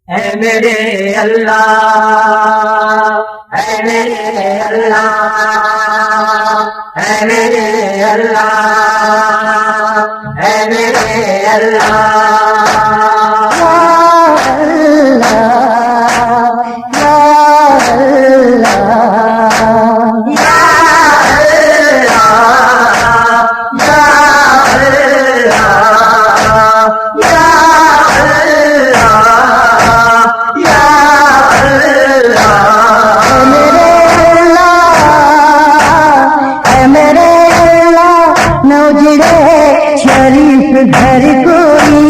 اے میرے اللہ، اے میرے اللہ، اے میرے اللہ، اے میرے اللہ، گھر کوئی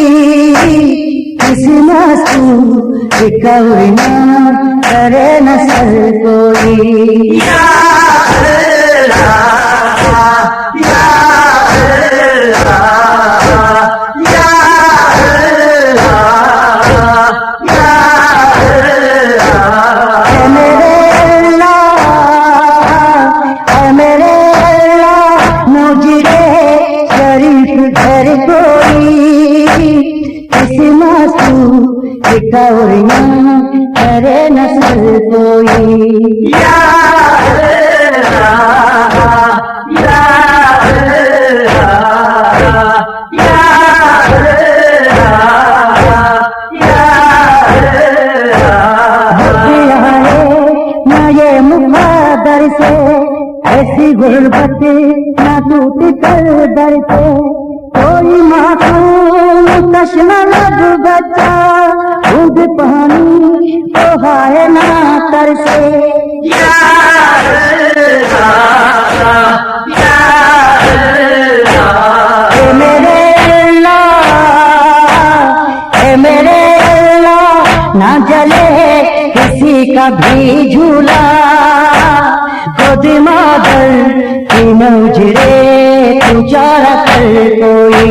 کس معصوم کوئی نہ کرے نہ سر کوئی یا اللہ یا اللہ یا اللہ یا اللہ اے میرے اللہ، اے میرے اللہ، مجھے شریف گھر کوئی کس معصوم کوئی نہ کرے نہ سر کوئی یا اللہ یا اللہ یا نہ یہ مقدر سے ایسی غربت نہ ٹوٹ کر در سے کوئی معصوم تشنہ لب بچہ خود پانی تو ہائے نہ تر سے یا اللہ یا اللہ اے میرے اللہ، اے میرے اللہ، نہ جلے کسی کا بھی جھولا خود مادر کی نوجرے تجارہ کر کوئی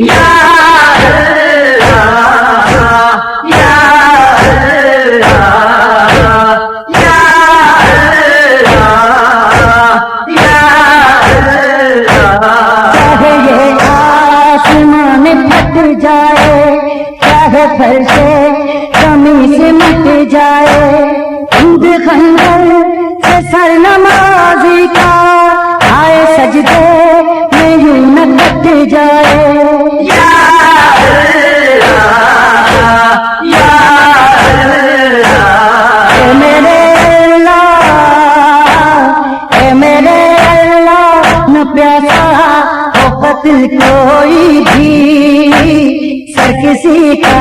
یا اللہ یا اللہ یا اللہ یا اللہ چاہے یہ آسمان پھٹ جائے، چاہے فرشے زمین سے مٹ جائے، ہند خنجر سے سر نمازی کا آئے سجدے میں یوں نہ کٹ جائے یا اللہ یا اللہ اے میرے اللہ، اے میرے اللہ، نہ پیاسا ہو قتل کوئی بھی سر کسی کا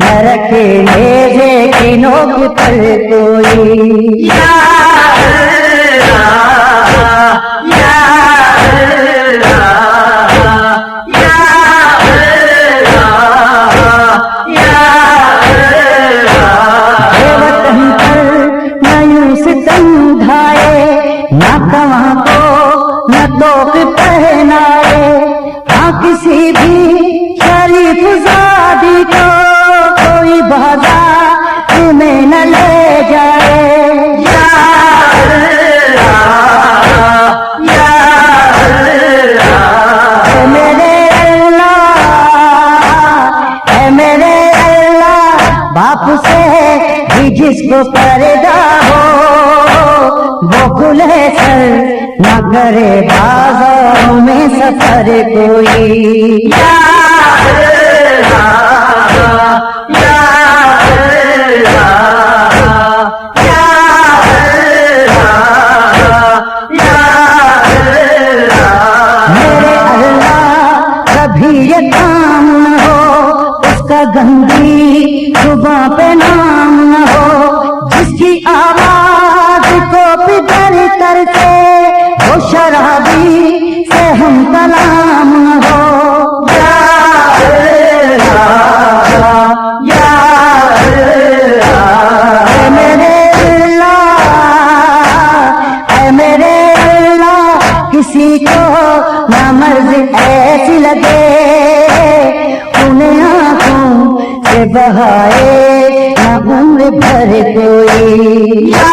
نہ رکھے نیزے کی نوک پر کوئی یا اللہ یا اللہ یا اللہ یا اے وطن پر نہ یوں ستم ڈھائے، نہ کماں کو نہ توق پہنائے، ہاں کسی بھی شریف زادی کو کوئی بازار میں نہ لے جائے یا اللہ یا اللہ اے میرے اللہ، اے میرے اللہ، باپ سے بھی جس کو پردہ ہو وہ کھلے سر نہ کرے بازاروں میں سفر کوئی یا اللہ یا اللہ یا اللہ یا اللہ میرے اللہ کبھی یہ کام نہ ہو اس کا گندی زباں پہ نام نہ ہو، جس کی آواز کو پدر کر کے وہ شرابی سے ہم کلام نہ ہو یا اللہ یا اللہ اے میرے اللہ، اے میرے اللہ، کسی کو نہ مرض ایسی لگے انہیں آنکھوں سے بہائے نہ عمر بھر کوئی یا